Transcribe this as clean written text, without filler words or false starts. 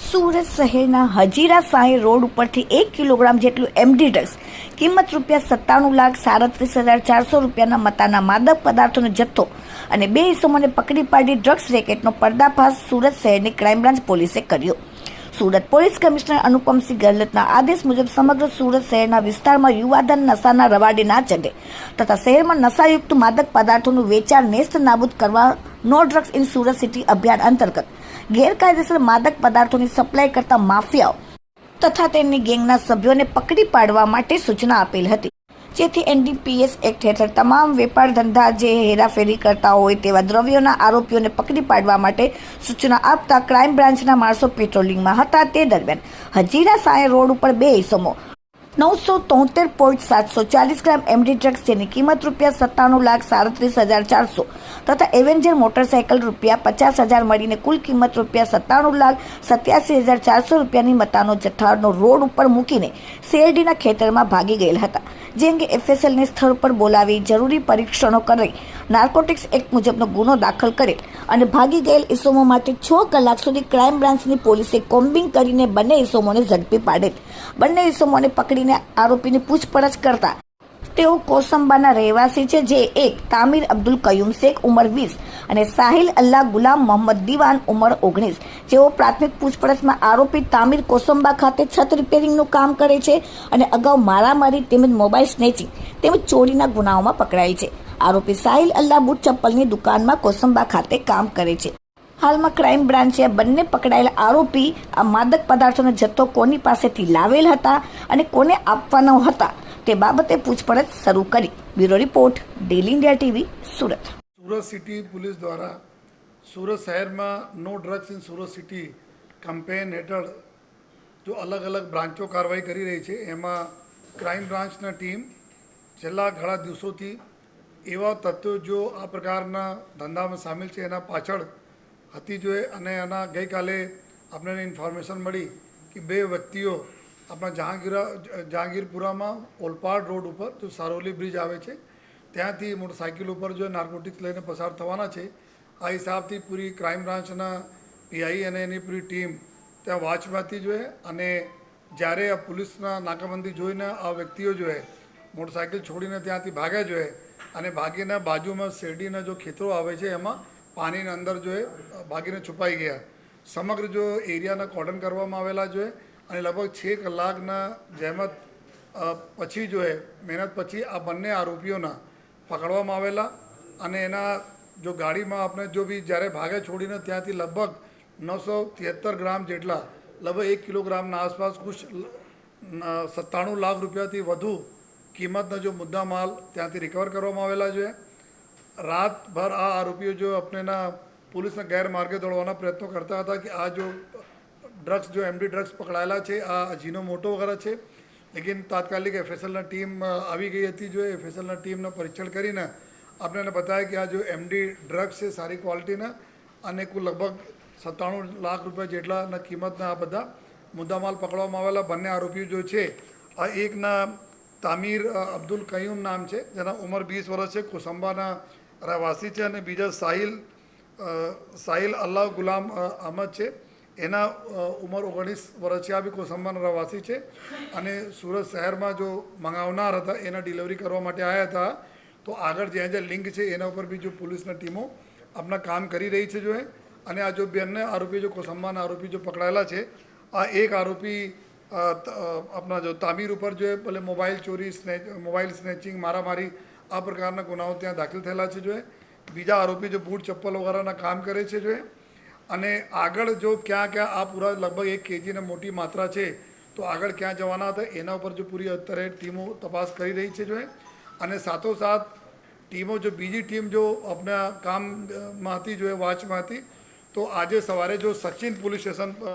સુરત શહેરના હજીરા સાંઈ રોડ ઉપરથી 1 કિલોગ્રામ જેટલું એમડી ડ્રગ્સ કિંમત ₹97,37,400 રૂપિયાના મતાના માદક પદાર્થોનો જથ્થો અને 2 ઇસમોને પકડી પાડી ડ્રગ્સ રેકેટનો પર્દાફાશ સુરત શહેરની ક્રાઇમ બ્રાન્ચ પોલીસે કર્યો। સુરત પોલીસ કમિશનર અનુપમસિંહ ગેહલોતના આદેશ મુજબ સમગ્ર સુરત શહેરના વિસ્તારમાં યુવાધન નશાના રવાડે ના ચઢે તથા શહેરમાં નશાયુક્ત માદક પદાર્થોનું વેચાણ નેસ્ત નાબૂદ કરવા નો ડ્રગ્સ ઇન સુરત સિટી અભિયાન અંતર્ગત ગેરકાયદેસર માદક પદાર્થોની સપ્લાય કરતા માફિયાઓ તથા તેમની ગેંગના સભ્યોને પકડી પાડવા માટે સૂચના આપેલ હતી, જેથી એનડીપીએસ એક્ટ હેઠળ તમામ વેપાર ધંધા જે હેરાફેરી કરતા હોય તેવા દ્રવ્યોના આરોપીઓને પકડી પાડવા માટે સૂચના આપતા ક્રાઇમ બ્રાન્ચના માણસો પેટ્રોલિંગમાં હતા। તે દરમિયાન હજીરા સાંઈ રોડ ઉપર 2 ઇસમો 973.740 ગ્રામ એમડી ડ્રગ્સ જેની કિંમત ₹97,37,400 તથા એવેન્જર મોટરસાયકલ ₹50,000 મળીને કુલ કિંમત ₹97,87,400 રૂપિયાની મતાનો જથ્થાનો રોડ ઉપર મૂકીને શેરડીના ખેતરમાં ભાગી ગયેલ હતા, જે અંગે એફએસએલને સ્થળ પર બોલાવી જરૂરી પરીક્ષણો કરી નાર્કોટિક્સ એક્ટ મુજબનો ગુનો દાખલ કરેલ અને ભાગી ગયેલ ઇસમો માટે 6 કલાક સુધી ક્રાઇમ બ્રાન્ચની પોલીસે કોમ્બિંગ કરીને બંને ઇસમોને ઝડપી પાડેલ। બંને ઇસમોને પકડીને આરોપીની પૂછપરછ કરતા તેઓ કોસંબાના રહેવાસી છે, જે એક તામીર અબ્દુલ કયુમ શેખ ઉંમર 20 અને સાહિલ અલ્લાહ ગુલામ મોહમ્મદ દીવાન ઉંમર 19, જેઓ પ્રાથમિક પૂછપરછમાં આરોપી તામીર કોસંબા ખાતે છત રિપેરિંગનું કામ કરે છે અને અગાઉ મારામારી તેમજ મોબાઈલ સ્નેચિંગ તેમજ ચોરીના ગુનાઓમાં પકડાયેલ છે। આરોપી સાહિલ અલ્લાહ બૂટ ચપ્પલની દુકાનમાં કોસંબા ખાતે કામ કરે છે। હાલમાં ક્રાઇમ બ્રાન્ચે બંને પકડાયેલા આરોપી આ માદક પદાર્થોનો જથ્થો કોની પાસેથી લાવેલ હતા અને કોને આપવાના હતા તે બાબતે પૂછપરછ શરૂ કરી। Bureau report, daily India TV, Surat. Surat city police દ્વારા સુરત શહેરમાં no drugs in Surat city campaign હેઠળ જો અલગ અલગ બ્રાન્ચો કાર્યવાહી કરી રહી છે, એમાં ક્રાઇમ બ્રાન્ચના ટીમ છેલ્લા ઘણા દિવસોથી એવા તત્વો જો આ પ્રકારના ધંધામાં સામેલ છે એના પાછળ હતી જોઈએ અને એના ગઈકાલે આપણને ઇન્ફોર્મેશન મળી કે 2 વ્યક્તિઓ આપણા જહાંગીરપુરામાં ઓલપાડ રોડ ઉપર જો સારોલી બ્રિજ આવે છે ત્યાંથી મોટરસાઇકલ ઉપર જો નાર્કોટિક્સ લઈને પસાર થવાના છે। આ હિસાબથી પૂરી ક્રાઇમ બ્રાન્ચના પીઆઈ અને એની પૂરી ટીમ ત્યાં વોચમાંથી જોઈએ અને જ્યારે આ પોલીસના નાકાબંધી જોઈને આ વ્યક્તિઓ જોઈએ મોટરસાઇકલ છોડીને ત્યાંથી ભાગ્યા જોઈએ અને ભાગીને બાજુમાં શેરડીના જો ખેતરો આવે છે એમાં પાણીના અંદર જોઈએ ભાગીને છુપાઈ ગયા। સમગ્ર જો એરિયાના કોર્ડન કરવામાં આવેલા જોઈએ અને લગભગ 6 કલાકના જહેમત પછી જો મહેનત પછી આ બંને આરોપીઓના પકડવામાં આવેલા અને એના જો ગાડીમાં આપણે જો બી જ્યારે ભાગે છોડીને ત્યાંથી લગભગ 973 ગ્રામ જેટલા લગભગ 1 કિલોગ્રામના આસપાસ કુછ 97 લાખ રૂપિયાથી વધુ કિંમતના જો મુદ્દા માલ ત્યાંથી રિકવર કરવામાં આવેલા છે। રાતભર આ આરોપીઓ જો આપણેના પોલીસના ગેરમાર્ગે દોડવાના પ્રયત્નો કરતા હતા કે આ જો ડ્રગ્સ જો એમડી ડ્રગ્સ પકડાયેલા છે આ જીનો મોટો વગેરે છે, લેકિન તાત્કાલિક એફએસએલના ટીમ આવી ગઈ હતી। જો એફએસએલના ટીમનું પરીક્ષણ કરીને આપણને બતાવ્યા કે આ જો એમડી ડ્રગ્સ છે સારી ક્વોલિટીના અને કુલ લગભગ 97 લાખ રૂપિયા જેટલાના કિંમતના આ બધા મુદ્દામાલ પકડવામાં આવેલા। બંને આરોપીઓ જો છે આ એકના તામીર અબ્દુલ કયુમ નામ છે, જેના ઉંમર 20 વર્ષ છે, કોસંબાના રહેવાસી છે અને બીજા સાહિલ અલ્લાહ ગુલામ અહમદ છે, એના ઉંમર 19 વર્ષ છે, આ બી કોસંબાના રહેવાસી છે અને સુરત શહેરમાં જો મંગાવનાર હતા એના ડિલિવરી કરવા માટે આવ્યા હતા। તો આગળ જ્યાં જ્યાં લિંક છે એના ઉપર બી જો પોલીસના ટીમો આપણા કામ કરી રહી છે જો અને આ જો બંને આરોપી જો કોસંબાના આરોપી જો પકડાયેલા છે, આ એક આરોપી આપણા જો તામીર ઉપર જો ભલે મોબાઈલ ચોરી મોબાઈલ સ્નેચિંગ મારામારી આ પ્રકારના ગુનાઓ ત્યાં દાખલ થયેલા છે જો બીજા આરોપી જો બૂટ ચપ્પલ વગેરેના કામ કરે છે જો અને આગળ જો ક્યાં ક્યાં આ પૂરા લગભગ 1 કેજીની મોટી માત્રા છે તો આગળ ક્યાં જવાના હતા એના ઉપર જો પૂરી અત્યારે ટીમો તપાસ કરી રહી છે જો અને સાથોસાથ ટીમો જો બીજી ટીમ જો આપણા કામમાં હતી જો વોચમાં હતી, તો આજે સવારે જો સચિન પોલીસ સ્ટેશન